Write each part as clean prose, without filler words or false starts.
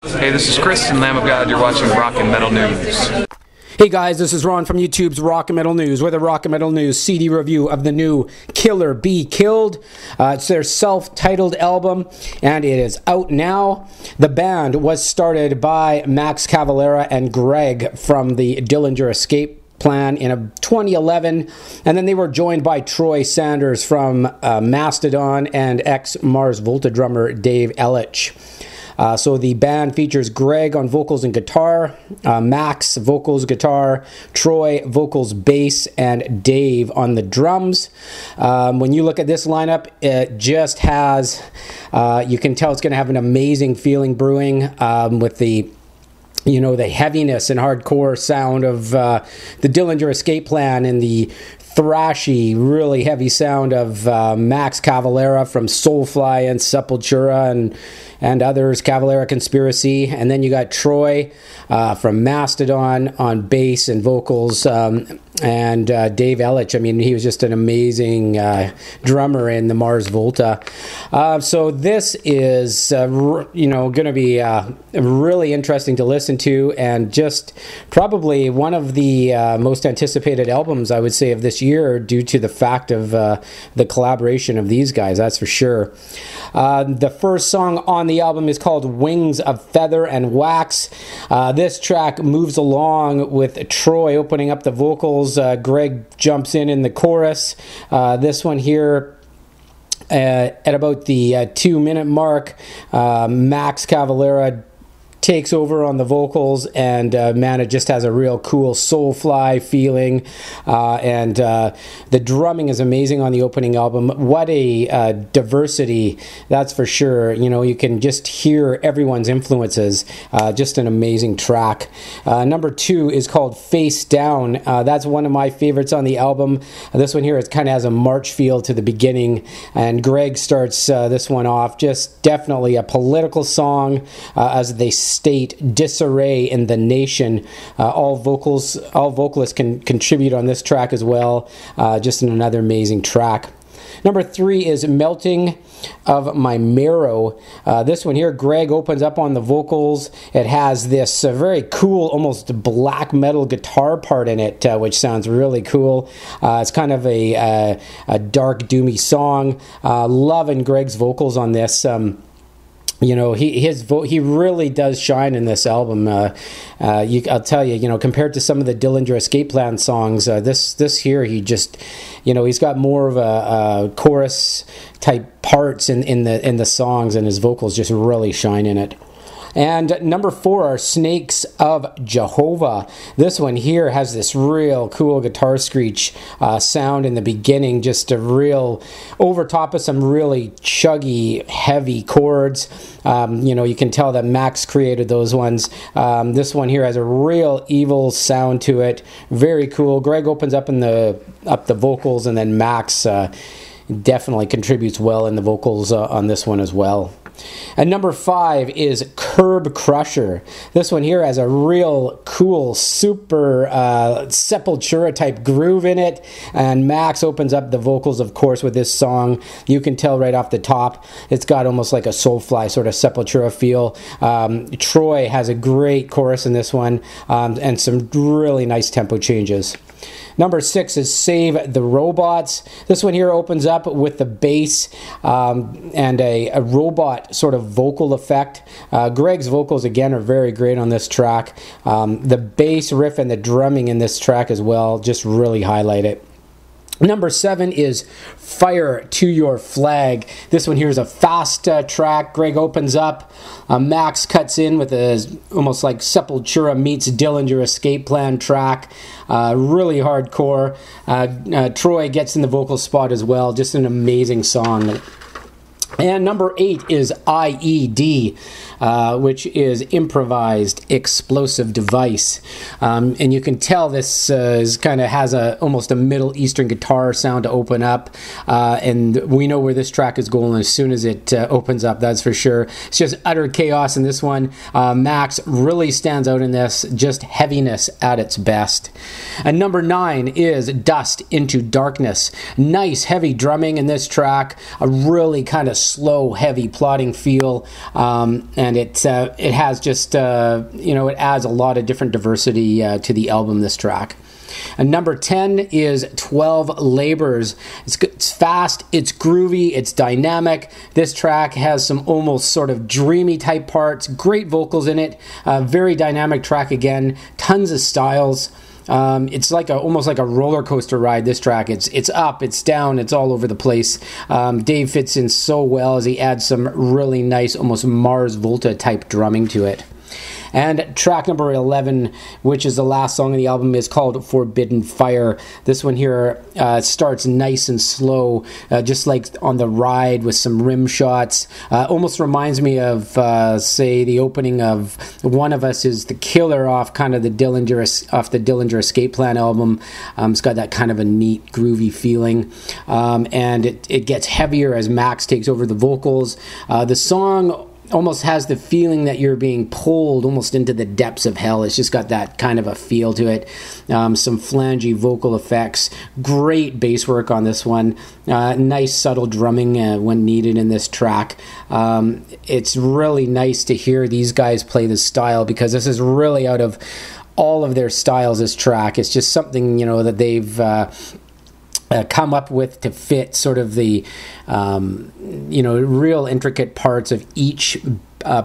Hey, this is Chris and Lamb of God. You're watching Rock and Metal News. Hey guys, this is Ron from YouTube's Rock and Metal News with a Rock and Metal News CD review of the new Killer Be Killed. It's their self-titled album, and it is out now. The band was started by Max Cavalera and Greg from the Dillinger Escape Plan in 2011, and then they were joined by Troy Sanders from Mastodon and ex-Mars Volta drummer Dave Elitch. So the band features Greg on vocals and guitar, Max vocals, guitar, Troy vocals, bass, and Dave on the drums. When you look at this lineup, it just has, you can tell it's going to have an amazing feeling brewing with the the heaviness and hardcore sound of the Dillinger Escape Plan and the thrashy, really heavy sound of Max Cavalera from Soulfly and Sepultura and others, Cavalera Conspiracy. And then you got Troy from Mastodon on bass and vocals, and Dave Elitch. I mean, he was just an amazing drummer in the Mars Volta. So this is, going to be really interesting to listen to, and just probably one of the most anticipated albums, I would say, of this year, due to the fact of the collaboration of these guys, that's for sure. The first song on the album is called Wings of Feather and Wax. This track moves along with Troy opening up the vocals. Greg jumps in the chorus. This one here, at about the 2-minute mark, Max Cavalera takes over on the vocals, and man, it just has a real cool Soulfly feeling, and the drumming is amazing on the opening album. What a diversity, that's for sure. You can just hear everyone's influences. Just an amazing track. Number 2 is called Face Down. That's one of my favorites on the album. This one here, it kind of has a march feel to the beginning, and Greg starts this one off. Just definitely a political song, as they state disarray in the nation. All vocalists can contribute on this track as well. Just another amazing track. Number 3 is Melting of My Marrow. This one here, Greg opens up on the vocals. It has this very cool, almost black metal guitar part in it, which sounds really cool. It's kind of a dark, doomy song. Loving Greg's vocals on this. He really does shine in this album. I'll tell you, compared to some of the Dillinger Escape Plan songs, this here, he just, he's got more of a chorus type parts in the songs, and his vocals just really shine in it. And number 4 are Snakes of Jehova. This one here has this real cool guitar screech sound in the beginning, just a real over top of some really chuggy, heavy chords. You can tell that Max created those ones. This one here has a real evil sound to it. Very cool. Greg opens up the vocals, and then Max definitely contributes well in the vocals on this one as well. And number 5 is Kerb Crusher. This one here has a real cool, super Sepultura type groove in it, and Max opens up the vocals, of course, with this song. You can tell right off the top, it's got almost like a Soulfly sort of Sepultura feel. Troy has a great chorus in this one, and some really nice tempo changes. Number 6 is Save the Robots. This one here opens up with the bass and a robot sort of vocal effect. Greg's vocals, again, are very great on this track. The bass riff and the drumming in this track as well just really highlight it. Number 7 is Fire to Your Flag. This one here is a fast track. Greg opens up. Max cuts in with a almost like Sepultura meets Dillinger Escape Plan track. Really hardcore. Troy gets in the vocal spot as well. Just an amazing song. And number 8 is I.E.D, which is Improvised Explosive Device. And you can tell this kind of has almost a Middle Eastern guitar sound to open up. And we know where this track is going as soon as it opens up, that's for sure. It's just utter chaos in this one. Max really stands out in this, just heaviness at its best. And number 9 is Dust into Darkness. Nice heavy drumming in this track, a really kind of slow, heavy, plodding feel, and and it has just it adds a lot of different diversity to the album, this track. And number 10 is 12 Labors. It's fast, it's groovy, it's dynamic. This track has some almost sort of dreamy type parts, great vocals in it, very dynamic track again, tons of styles. It's like almost like a roller coaster ride, this track. It's up, it's down, it's all over the place. Dave fits in so well as he adds some really nice, almost Mars Volta type drumming to it. And track number 11, which is the last song on the album, is called Forbidden Fire. This one here starts nice and slow, just like on the ride with some rim shots. Almost reminds me of, say, the opening of One of Us Is the Killer off kind of the Dillinger Escape Plan album. It's got that kind of a neat, groovy feeling. And it gets heavier as Max takes over the vocals. The song almost has the feeling that you're being pulled almost into the depths of hell. It's just got that kind of a feel to it. Some flangy vocal effects. Great bass work on this one. Nice subtle drumming when needed in this track. It's really nice to hear these guys play this style, because this is really out of all of their styles, this track. It's just something, that they've come up with to fit sort of the real intricate parts of each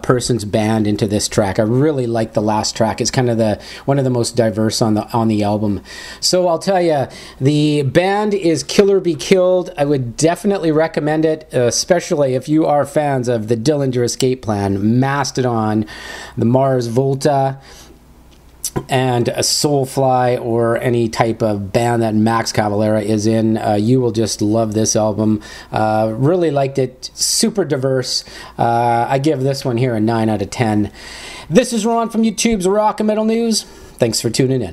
person's band into this track. I really like the last track. It's kind of one of the most diverse on the album. So I'll tell you, the band is Killer Be Killed. I would definitely recommend it, especially if you are fans of the Dillinger Escape Plan, Mastodon, the Mars Volta, and a Soulfly, or any type of band that Max Cavalera is in. You will just love this album. Really liked it. Super diverse. I give this one here a 9 out of 10. This is Ron from YouTube's Rock and Metal News. Thanks for tuning in.